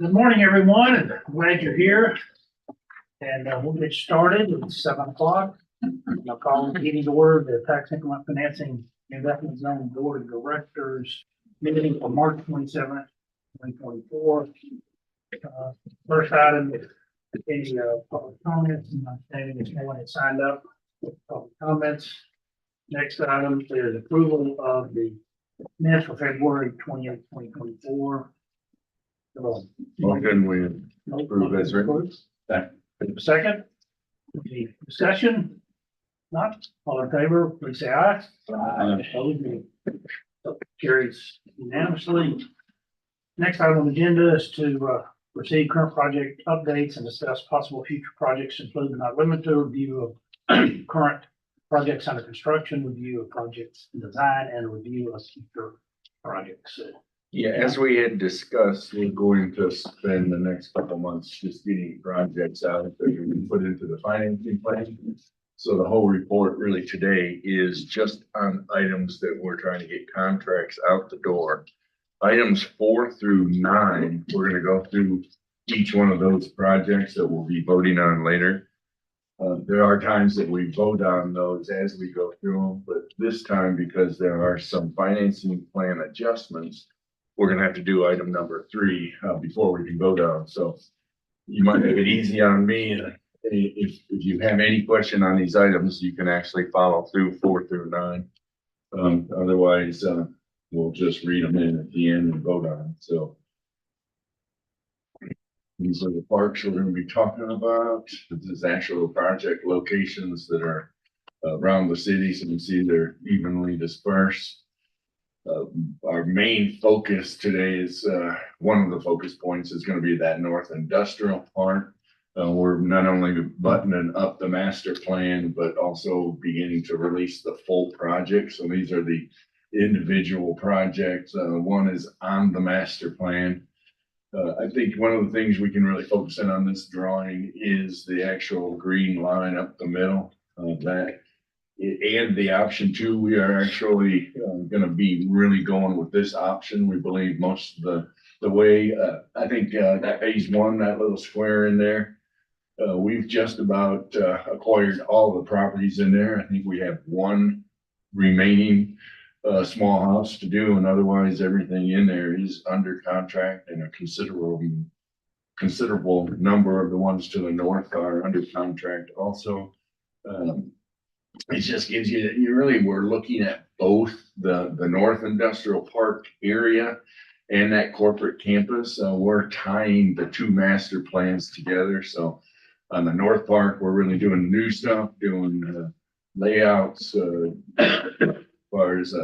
Good morning, everyone, and I'm glad you're here. And we'll get started. It's 7 o'clock. I'll call the meeting to order, the Tax Increment Financing Investment Zone Board of Directors meeting for March 27th, 2024. First item is any public comments, and I'm standing this morning signed up with public comments. Next item is approval of the minutes for February 28th, 2024. Motion, we approve as written. Second, any discussion? Not, all in favor, please say aye. Aye. Opposed, nay. So carries unanimously. Next item on the agenda is to receive current project updates and discuss possible future projects, including not limited to review of current projects under construction, review of projects design, and review of future projects. Yeah, as we had discussed, we're going to spend the next couple months just getting projects out that we can put into the financing plan. So the whole report really today is just on items that we're trying to get contracts out the door. Items 4 through 9, we're gonna go through each one of those projects that we'll be voting on later. There are times that we vote on those as we go through them, but this time, because there are some financing plan adjustments, we're gonna have to do item number 3 before we can vote on. So you might make it easy on me. If you have any question on these items, you can actually follow through 4 through 9. Otherwise, we'll just read them in at the end and vote on them. So these are the parks we're gonna be talking about. This is actual project locations that are around the city. So you can see they're evenly dispersed. Our main focus today is, one of the focus points is gonna be that North Industrial Park. We're not only buttoning up the master plan, but also beginning to release the full project. So these are the individual projects. One is on the master plan. I think one of the things we can really focus in on this drawing is the actual green line up the middle of that. And the option 2, we are actually gonna be really going with this option. We believe most of the way, I think that phase 1, that little square in there, we've just about acquired all the properties in there. I think we have one remaining small house to do, and otherwise everything in there is under contract, and a considerable number of the ones to the north are under contract also. It just gives you really, we're looking at both the North Industrial Park area and that corporate campus. We're tying the 2 master plans together. So on the North Park, we're really doing new stuff, doing layouts, as far as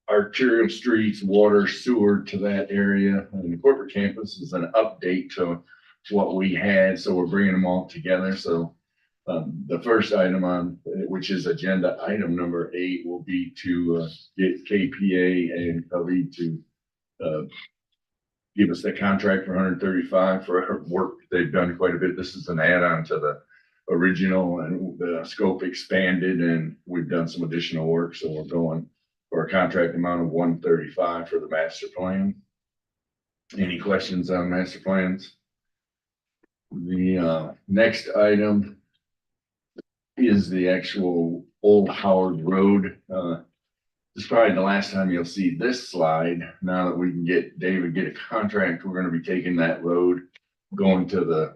arterial streets, water, sewer to that area. And the corporate campus is an update to what we had. So we're bringing them all together. So the first item on, which is agenda item number 8, will be to get KPA and Khalid to give us the contract for 135 for work. They've done quite a bit. This is an add-on to the original, and the scope expanded, and we've done some additional work. So we're going for a contract amount of 135 for the master plan. Any questions on master plans? The next item is the actual Old Howard Road. This is probably the last time you'll see this slide. Now that we can get David get a contract, we're going to be taking that road, going to the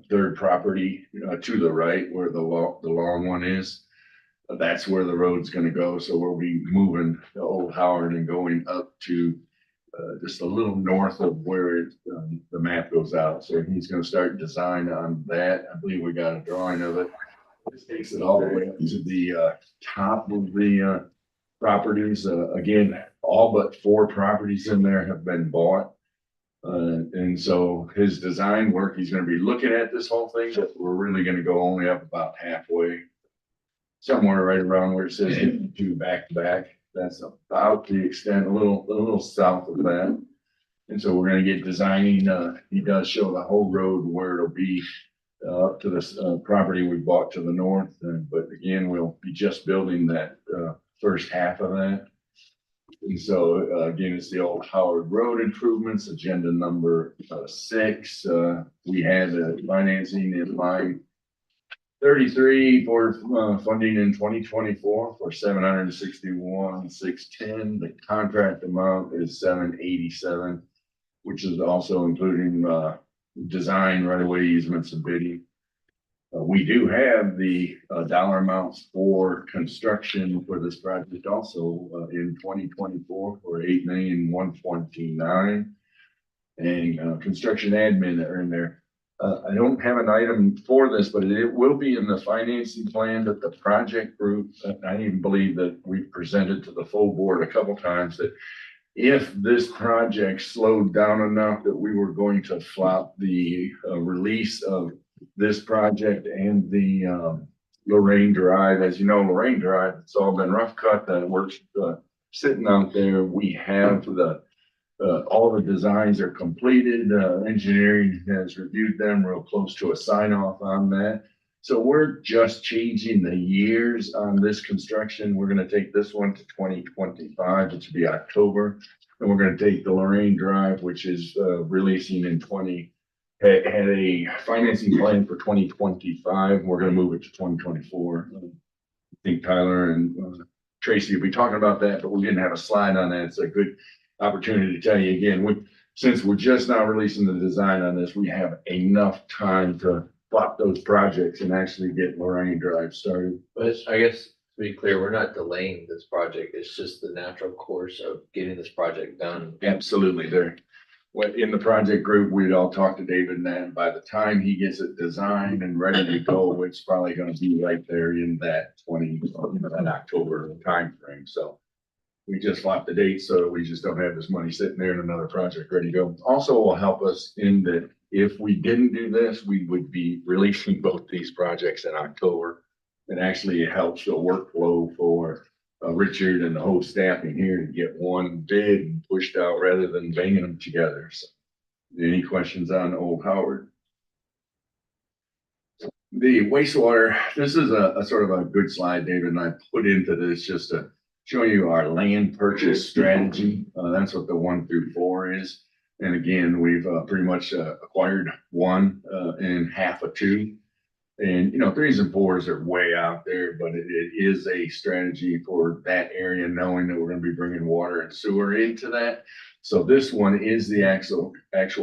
third property to the right where the long one is. That's where the road's going to go. So we'll be moving to Old Howard and going up to just a little north of where the map goes out. So he's going to start design on that. I believe we got a drawing of it. This takes it all the way up to the top of the properties. Again, all but 4 properties in there have been bought. And so his design work, he's going to be looking at this whole thing, but we're really going to go only up about halfway, somewhere right around where it says 52 back to back. That's about the extent, a little south of that. And so we're going to get designing. He does show the whole road where it'll be up to this property we bought to the north. But again, we'll be just building that first half of that. And so, again, it's the old Howard Road improvements, agenda number 6. We had financing in line 33 for funding in 2024 for 761,610. The contract amount is 787, which is also including design, right-of-way easements, and bidding. We do have the dollar amounts for construction for this project also in 2024 for 8,129,000, and construction admin that are in there. I don't have an item for this, but it will be in the financing plan that the project group, I even believe that we've presented to the full board a couple times, that if this project slowed down enough that we were going to flop the release of this project and the Lorraine Drive. As you know, Lorraine Drive, it's all been rough cut. That works sitting out there. We have all the designs are completed. Engineering has reviewed them, real close to a sign off on that. So we're just changing the years on this construction. We're going to take this one to 2025, which will be October. And we're going to take the Lorraine Drive, which is releasing in had a financing plan for 2025. We're going to move it to 2024. I think Tyler and Tracy will be talking about that, but we didn't have a slide on that. It's a good opportunity to tell you again, since we're just now releasing the design on this, we have enough time to flop those projects and actually get Lorraine Drive started. But I guess to be clear, we're not delaying this project. It's just the natural course of getting this project done. Absolutely. In the project group, we'd all talk to David, and then by the time he gets it designed and ready to go, it's probably going to be right there in that that October timeframe. So we just flopped the date, so we just don't have this money sitting there in another project ready to go. Also will help us in that if we didn't do this, we would be releasing both these projects in October. It actually helps the workflow for Richard and the whole staffing here to get one bid pushed out rather than banging them together. So, any questions on Old Howard? The wastewater, this is a sort of a good slide David and I put into this just to show you our land purchase strategy. That's what the 1 through 4 is. And again, we've pretty much acquired 1 and half of 2. And, 3s and 4s are way out there, but it is a strategy for that area, knowing that we're going to be bringing water and sewer into that. So this one is the actual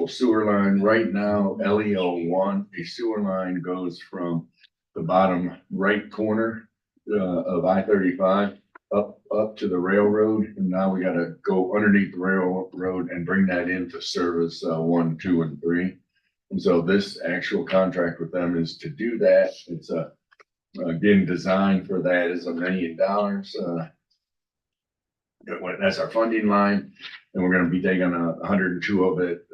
sewer line. Right now, LEO1, a sewer line goes from the bottom right corner of I-35 up to the railroad. And now we got to go underneath the railroad and bring that into service 1, 2, and 3. And so this actual contract with them is to do that. It's again, designed for that is $1 million. That's our funding line. And we're going to be taking 102 of it,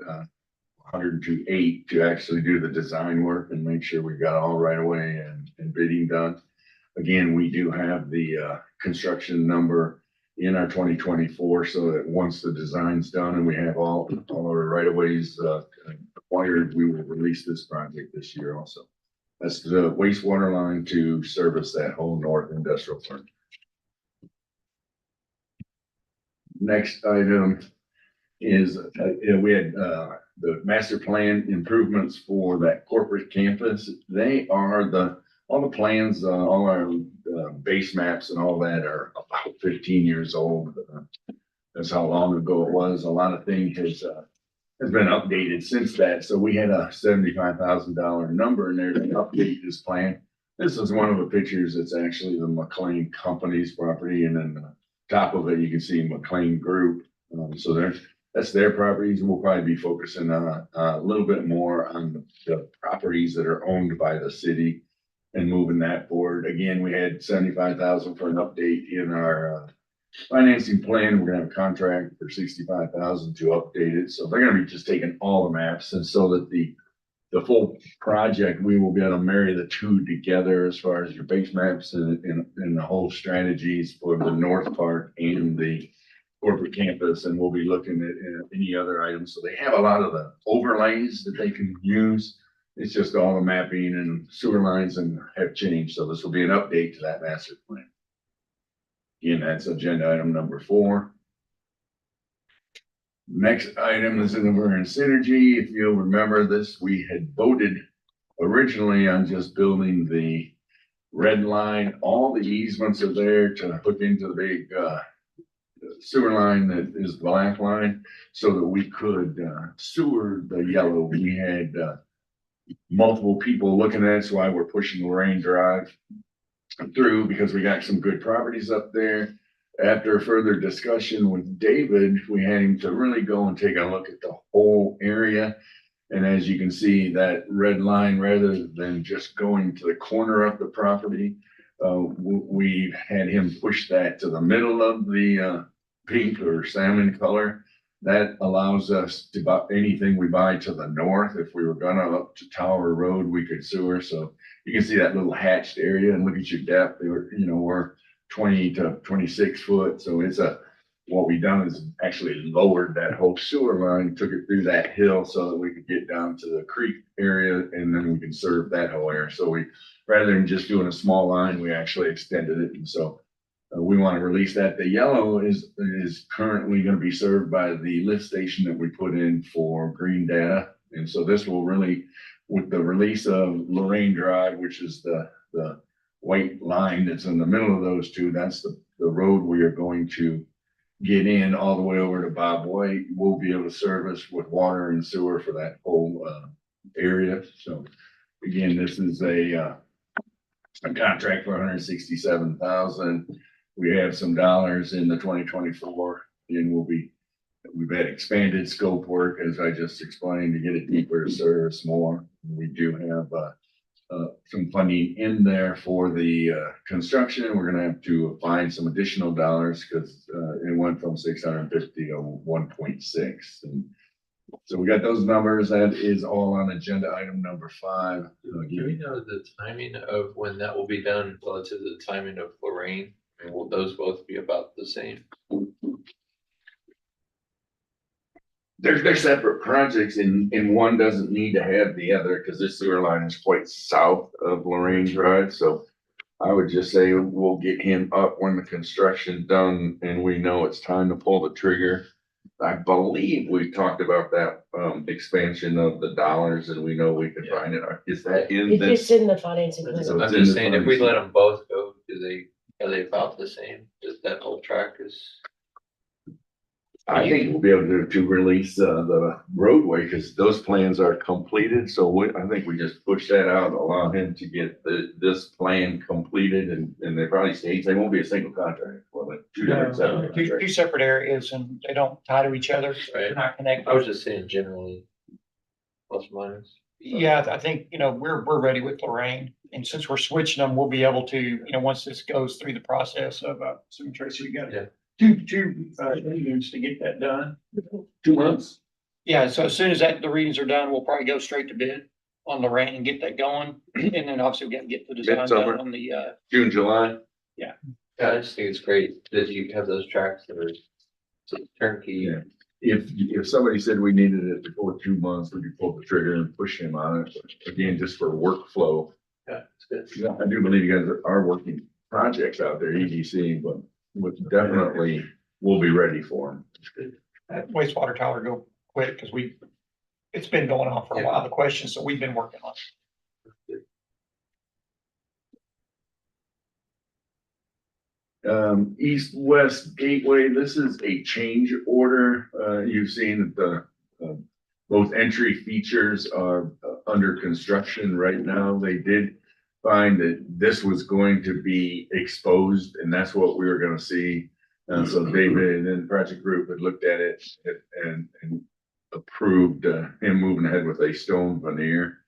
102.8 to actually do the design work and make sure we've got all right away and bidding done. Again, we do have the construction number in our 2024, so that once the design's done and we have all our right of ways acquired, we will release this project this year also. That's the wastewater line to service that whole north industrial park. Next item is we had the master plan improvements for that corporate campus. They are all the plans, all our base maps and all that are about 15 years old. That's how long ago it was. A lot of things has been updated since that. So we had a $75,000 number in there to update this plan. This is one of the pictures. It's actually the McLean Company's property, and then the top of it you can see McLean Group. So that's their properties. We'll probably be focusing on a little bit more on the properties that are owned by the city and moving that forward. Again, we had 75,000 for an update in our financing plan. We're gonna have a contract for 65,000 to update it. So they're gonna be just taking all the maps, and so that the full project, we will be able to marry the two together as far as your base maps and the whole strategies for the north part and the corporate campus. And we'll be looking at any other items. So they have a lot of the overlays that they can use. It's just all the mapping and sewer lines and have changed. So this will be an update to that master plan. Again, that's agenda item number 4. Next item is in we're in synergy. If you'll remember this, we had voted originally on just building the red line. All the easements are there to hook into the big sewer line that is the black line so that we could sewer the yellow. We had multiple people looking at it, so why we're pushing Lorraine Drive through because we got some good properties up there. After further discussion with David, we had him to really go and take a look at the whole area. And as you can see, that red line, rather than just going to the corner of the property, we had him push that to the middle of the pink or salmon color. That allows us to buy anything we buy to the north. If we were gonna up to Tower Road, we could sewer. So you can see that little hatched area and look at your depth. They were, we're 20 to 26 foot. So it's what we done is actually lowered that whole sewer line, took it through that hill so that we could get down to the creek area and then we can serve that whole area. So rather than just doing a small line, we actually extended it. And so we want to release that. The yellow is currently going to be served by the lift station that we put in for green data. And so this will really, with the release of Lorraine Drive, which is the white line that's in the middle of those two, that's the road we are going to get in all the way over to Bob White. We'll be able to service with water and sewer for that whole area. So again, this is a contract for $167,000. We have some dollars in the 2024 and we've had expanded scope work, as I just explained, to get it deeper to service more. We do have some funding in there for the construction. We're gonna have to find some additional dollars because it went from 650 to 1.6. And so we got those numbers. That is all on agenda item number 5. Do we know the timing of when that will be done relative to the timing of Lorraine? And will those both be about the same? They're separate projects and one doesn't need to have the other because this sewer line is quite south of Lorraine Drive. So I would just say we'll get him up when the construction's done and we know it's time to pull the trigger. I believe we talked about that expansion of the dollars and we know we can find it. Is that in It's this? in the financing. plan. So- I'm just saying, if we let them both go, are they about the same? Does that whole track is? I think we'll be able to release the roadway because those plans are completed. So I think we just push that out, allow him to get this plan completed and they probably states they won't be a single contract. Well, like two different separate Two contracts. separate areas and they don't tie to each other. Right. They're not connected. I was just saying generally, plus minus. Yeah, I think, we're ready with Lorraine. And since we're switching them, we'll be able to, once this goes through the process of, so Tracy, we got Yeah. two readings to get that done. 2 months. Yeah, so as soon as the readings are done, we'll probably go straight to bid on Lorraine and get that going. And then obviously we got to get the design Midsummer. done on the, June, July. Yeah, I just think it's great that you have those tracks that are turnkey. Yeah. If somebody said we needed it before 2 months, we could pull the trigger and push him on it. But again, just for workflow. Yeah, it's good. Yeah, I do believe you guys are working projects out there, EDC, but definitely we'll be ready for them. that wastewater tower go quick because it's been going on for a while, the questions, so we've been working on it. East-West Gateway, this is a change order. You've seen that both entry features are under construction right now. They did find that this was going to be exposed and that's what we were gonna see. So David and the project group had looked at it and approved him moving ahead with a stone veneer.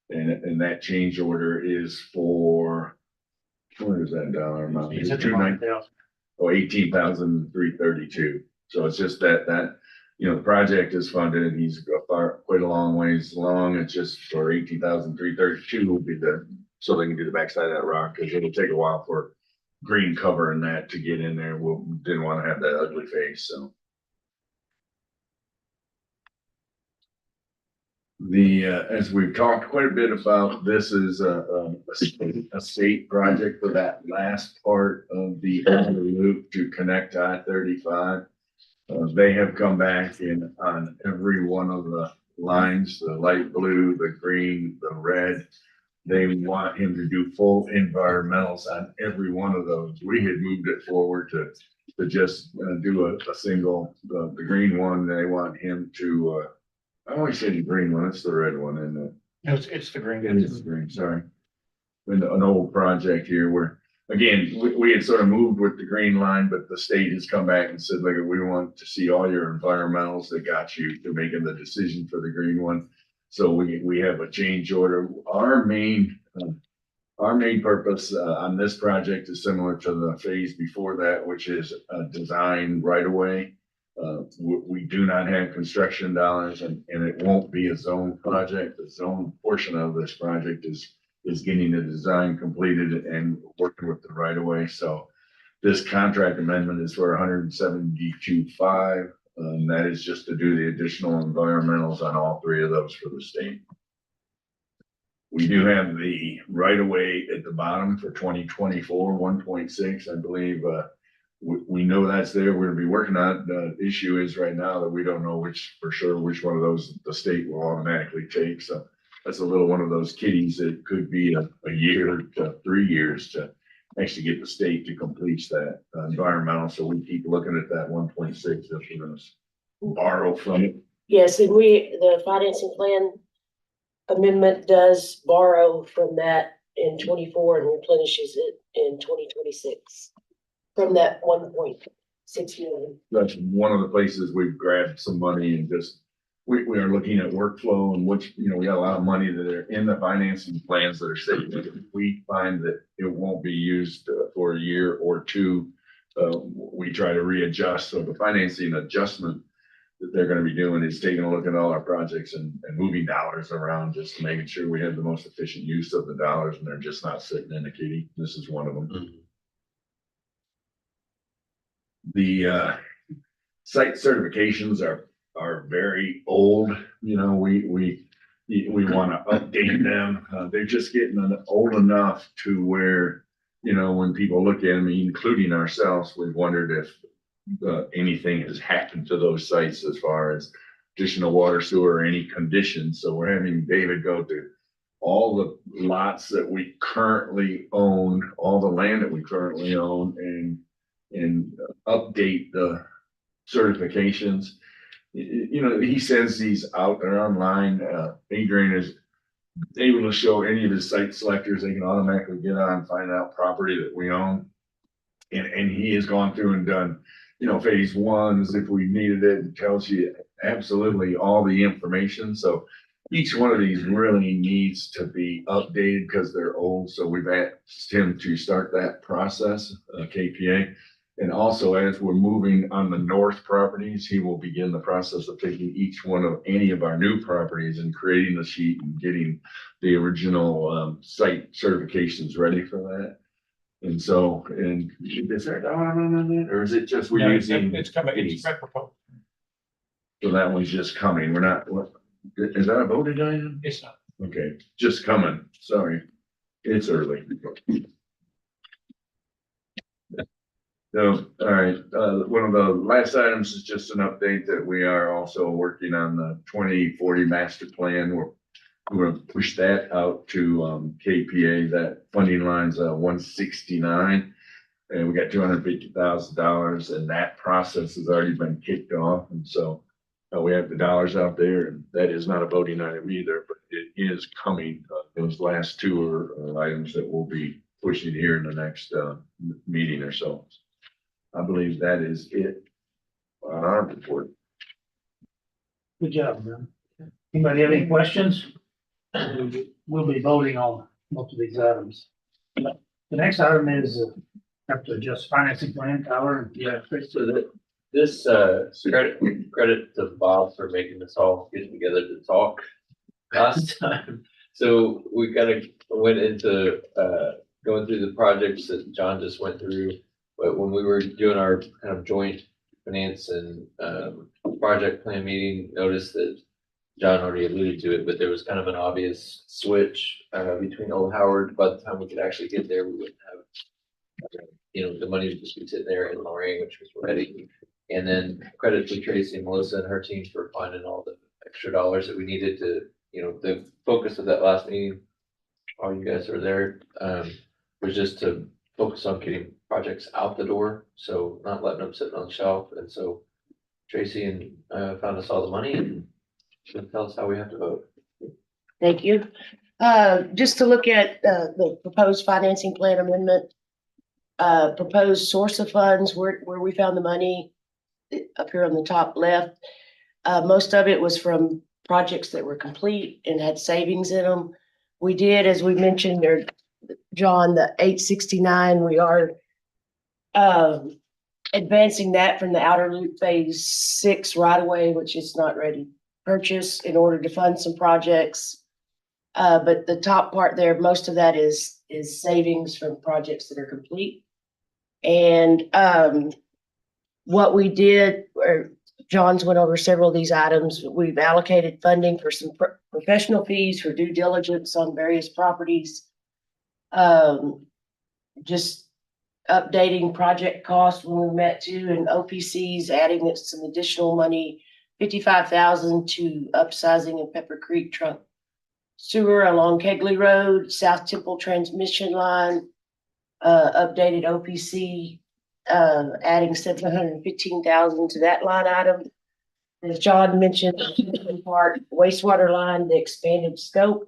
And that change order is for, what is that dollar amount? Is it 290? Oh, 18,332. So it's just that the project is funded. He's quite a long ways along. It's just for 18,332 will be so they can do the backside of that rock because it'll take a while for green cover and that to get in there. We didn't want to have that ugly face, so. As we've talked quite a bit about, this is a state project for that last part of the outer loop to connect I-35. They have come back in on every one of the lines, the light blue, the green, the red. They want him to do full environmentals on every one of those. We had moved it forward to just do a single, the green one. They want him to, I always say the green one, it's the red one, and It's the green. it is the green, sorry. An old project here where, again, we had sort of moved with the green line, but the state has come back and said, look, we want to see all your environmentals that got you to making the decision for the green one. So we have a change order. Our main purpose on this project is similar to the phase before that, which is design right away. We do not have construction dollars, and it won't be a zone project. The zone portion of this project is getting the design completed and working with the right of way. So this contract amendment is for 172.5. That is just to do the additional environmentals on all three of those for the state. We do have the right of way at the bottom for 2024, 1.6, I believe. We know that's there. We're gonna be working on it. The issue is right now that we don't know which one of those the state will automatically take. So that's a little one of those kitties that could be a year to 3 years to actually get the state to complete that environmental. So we keep looking at that 1.6 if we're gonna borrow from it. Yes, and the financing plan amendment does borrow from that in 24 and replenishes it in 2026 from that 1.6 million. That's one of the places we've grabbed some money and just, we are looking at workflow and which, we got a lot of money that are in the financing plans that are sitting. If we find that it won't be used for a year or two, we try to readjust. So the financing adjustment that they're gonna be doing is taking a look at all our projects and moving dollars around, just making sure we have the most efficient use of the dollars and they're just not sitting in a kitty. This is one of them. The site certifications are very old. We want to update them. They're just getting old enough to where, when people look at them, including ourselves, we've wondered if anything has happened to those sites as far as additional water, sewer, or any conditions. So we're having David go to all the lots that we currently own, all the land that we currently own, and update the certifications. He sends these out there online. Adrian is able to show any of his site selectors, they can automatically get on, find out property that we own. And he has gone through and done, phase ones, if we needed it. It tells you absolutely all the information. So each one of these really needs to be updated because they're old. So we've asked him to start that process, KPA. And also, as we're moving on the north properties, he will begin the process of taking each one of any of our new properties and creating the sheet and getting the original site certifications ready for that. And so, is there a dollar amount on that, or is it just we're using? It's coming, it's proposed. So that one's just coming. We're not, is that a voted item? It's not. Okay, just coming. Sorry, it's early. So, all right, one of the last items is just an update that we are also working on the 2040 master plan. We're gonna push that out to KPA. That funding line's 169, and we got $250,000, and that process has already been kicked off. And so we have the dollars out there, and that is not a voting item either, but it is coming. Those last two are items that we'll be pushing here in the next meeting or so. I believe that is it on our report. Good job, man. Anybody have any questions? We'll be voting on most of these items. The next item is have to adjust financing plan, Tyler. Yeah, so this credit to Bob for making us all get together to talk last time. So we kind of went into going through the projects that John just went through. But when we were doing our kind of joint finance and project plan meeting, noticed that John already alluded to it, but there was kind of an obvious switch between Old Howard. By the time we could actually get there, we wouldn't have, the money would just be sitting there in Lorraine, which was ready. And then credit to Tracy and Melissa and her team for finding all the extra dollars that we needed to, the focus of that last meeting, all you guys are there, was just to focus on getting projects out the door, so not letting them sit on the shelf. And so Tracy and found us all the money and she'll tell us how we have to vote. Thank you. Just to look at, the proposed financing plan amendment, proposed source of funds, where we found the money up here on the top left. Most of it was from projects that were complete and had savings in them. We did, as we mentioned there, John, the 869, we are advancing that from the outer loop phase 6 right away, which is not ready purchase in order to fund some projects. But the top part there, most of that is savings from projects that are complete. And what we did, or John's went over several of these items. We've allocated funding for some professional fees for due diligence on various properties. Just updating project costs when we met too, and OPCs adding some additional money, 55,000 to upsizing of Pepper Creek trunk sewer along Kegley Road, South Temple transmission line, updated OPC, adding 715,000 to that line item. As John mentioned, in part wastewater line, the expanded scope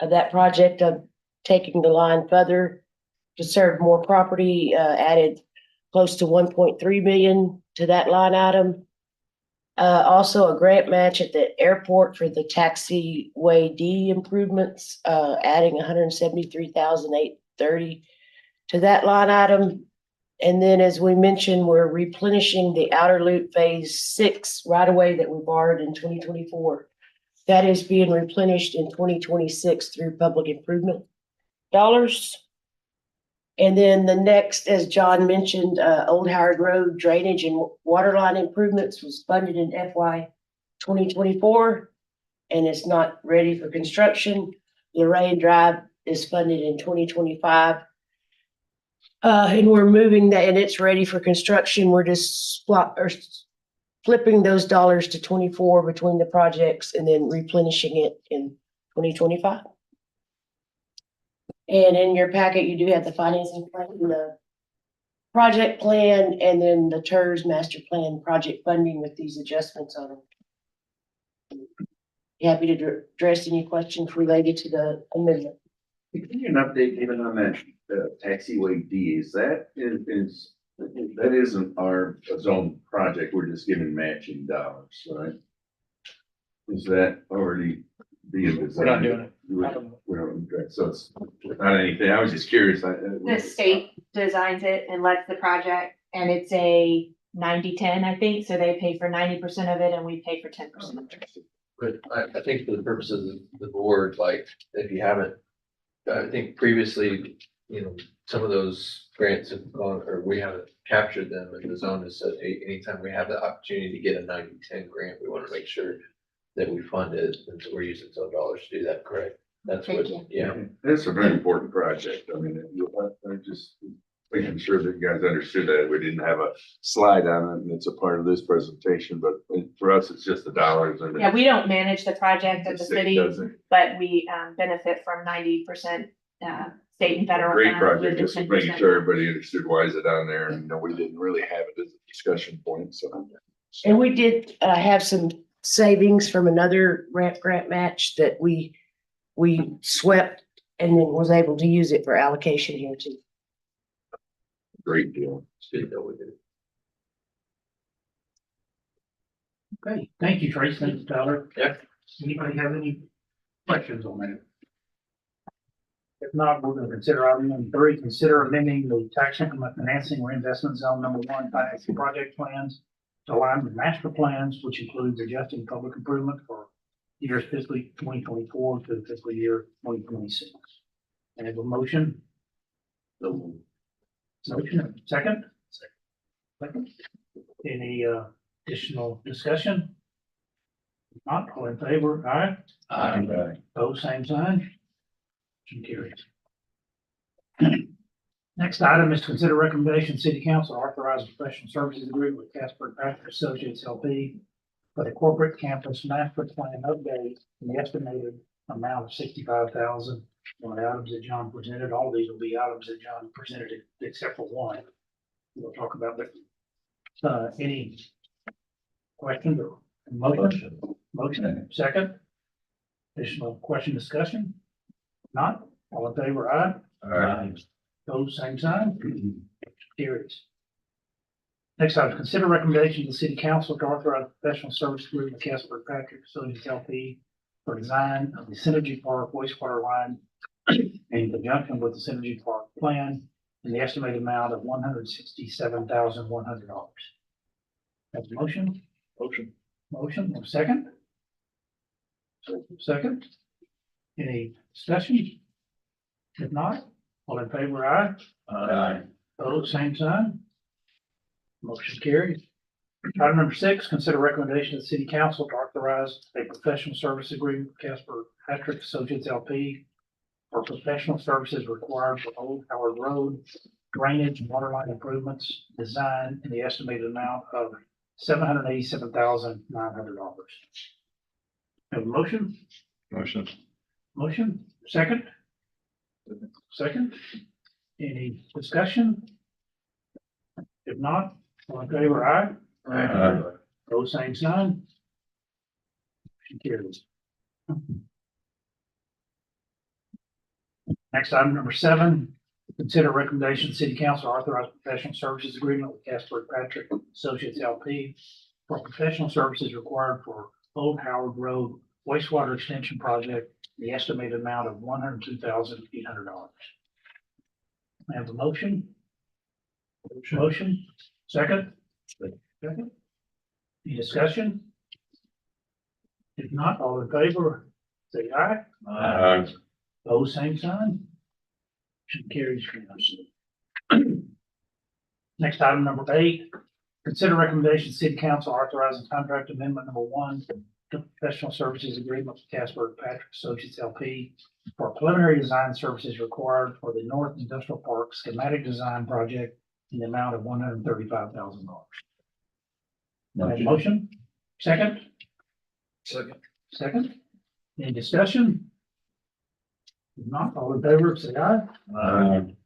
of that project of taking the line further to serve more property, added close to 1.3 million to that line item. Also a grant match at the airport for the taxiway D improvements, adding 173,830 to that line item. And then, as we mentioned, we're replenishing the outer loop phase 6 right away that we borrowed in 2024. That is being replenished in 2026 through public improvement dollars. And then the next, as John mentioned, Old Howard Road drainage and water line improvements was funded in FY 2024, and it's not ready for construction. Lorraine Drive is funded in 2025. And we're moving that, and it's ready for construction. We're just flipping those dollars to 24 between the projects and then replenishing it in 2025. And in your packet, you do have the financing plan, the project plan, and then the TERS master plan project funding with these adjustments on them. Happy to address any questions related to the amendment. Can you give an update given on that taxiway D? That isn't our zone project. We're just giving matching dollars, right? Is that already being designed? We're not doing it. So it's not anything. I was just curious. The state designs it and lets the project, and it's a 90-10, I think, so they pay for 90% of it and we pay for 10%. But I think for the purposes of the board, like, if you haven't, I think previously, some of those grants have gone, or we haven't captured them, and the zone has said, hey, anytime we have the opportunity to get a 90-10 grant, we want to make sure that we fund it, and so we're using some dollars to do that, correct? That's what, Thank you. yeah. It's a very important project. I mean, I'm just making sure that you guys understood that we didn't have a slide on it and it's a part of this presentation, but for us, it's just the dollars. And Yeah, we don't manage the project of the city, doesn't. but we benefit from 90% state and federal. Great funds project, with the just making 10%. sure everybody understood why is it on there, and we didn't really have it as a discussion point, so. And we did have some savings from another grant match that we swept and then was able to use it for allocation here too. Great deal. It's good that we did it. Okay, thank you, Trace. Thanks, Tyler. Yeah. Anybody have any questions on that? If not, we're gonna consider item number 3, consider amending the tax increment financing reinvestment zone number 1 financing project plans to align with master plans, which includes adjusting public improvement for years fiscal 2024 to fiscal year 2026. I have a motion. Motion, second? Second. Any additional discussion? If not, all in favor, aye? Both same sign. Motion carries. Next item is to consider recommendation, city council authorize a professional services agreement with Casper Patrick Associates LP for the corporate campus master plan update in the estimated amount of $65,000 on the items that John presented. All these will be items that John presented except for one. We'll talk about that. Any questions or motion? Motion, second. Additional question, discussion? Not, all in favor, aye. Those same sign. Carries. Next item, consider recommendation to the city council to authorize professional service agreement with Casper Patrick Associates LP for design of the Synergy Park wastewater line in conjunction with the Synergy Park plan in the estimated amount of $167,100. Have a motion? Motion, and a second? Second? Any discussion? If not, all in favor, aye. Opposed, same sign. Motion carries. Item number 6, consider recommendation of the city council to authorize a professional service agreement with Casper Patrick Associates LP for professional services required for Old Howard Road drainage and water line improvements design in the estimated amount of $787,900. Have a motion? Motion, second? Second? Any discussion? If not, all in favor, aye. Those same sign. Motion carries. Next item number 7, consider recommendation, city council authorize professional services agreement with Casper Patrick Associates LP for professional services required for Old Howard Road wastewater extension project, the estimated amount of $102,800. I have a motion. Motion, second? Second. Any discussion? If not, all in favor, say aye. Those same sign. Motion carries unanimously. Next item number 8, consider recommendation, city council authorizing contract amendment number 1 to professional services agreement with Casper Patrick Associates LP for preliminary design services required for the North Industrial Park schematic design project in the amount of $135,000. Motion, second? Second. Any discussion? If not, all in favor, say aye.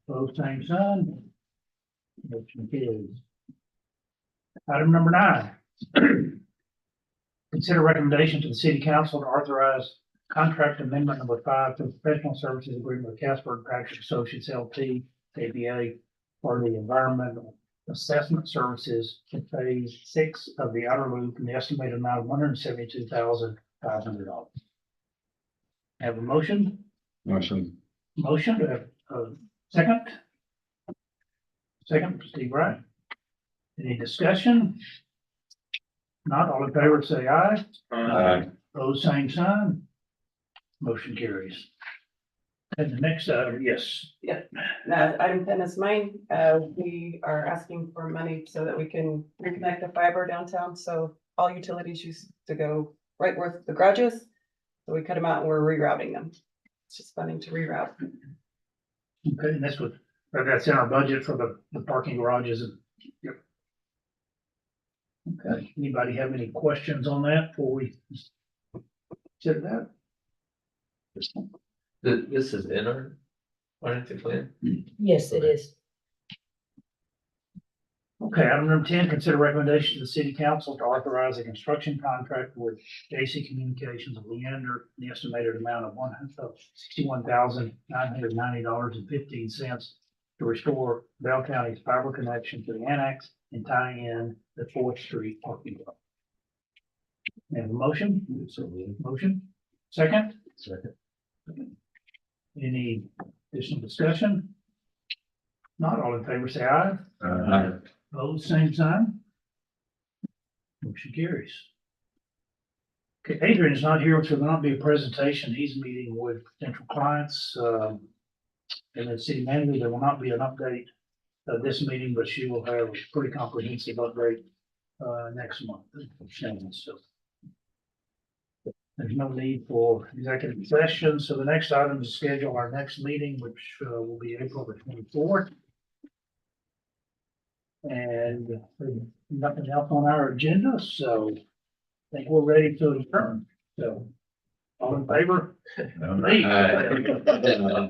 Both same sign. Motion carries. Item number 9. Consider recommendation to the city council to authorize contract amendment number 5 to professional services agreement with Casper Patrick Associates LP, ABA, for the environmental assessment services in phase 6 of the outer loop in the estimated amount of $172,500. Have a motion? Motion, do I have a second? Second, Steve Wright. Any discussion? Not, all in favor, say aye. Those same sign. Motion carries. And the next item, yes. Item 10 is mine. We are asking for money so that we can reconnect the fiber downtown. So all utilities used to go right where the garage is. So we cut them out and we're rerouting them. It's just funding to reroute. Okay, and that's in our budget for the parking garages and, yep. Okay, anybody have any questions on that before we consider that? This is in our financing plan? Yes, it is. Okay, item number 10, consider recommendation to the city council to authorize a construction contract with JC Communications of Leander, the estimated amount of $61,990.15 to restore Bell County's fiber connection to the annex and tie in the 4th Street parking lot. Have a motion? Motion? Second? Second. Any additional discussion? Not, all in favor, say aye. Opposed, same sign. Motion carries. Okay, Adrian is not here, so there will not be a presentation. He's meeting with potential clients. And then city manager, there will not be an update this meeting, but she will have a pretty comprehensive update next month. So there's no need for executive session. So the next item is schedule our next meeting, which will be April the 24th. And nothing else on our agenda, so I think we're ready to adjourn. So, all in favor? Um, Me. Aye.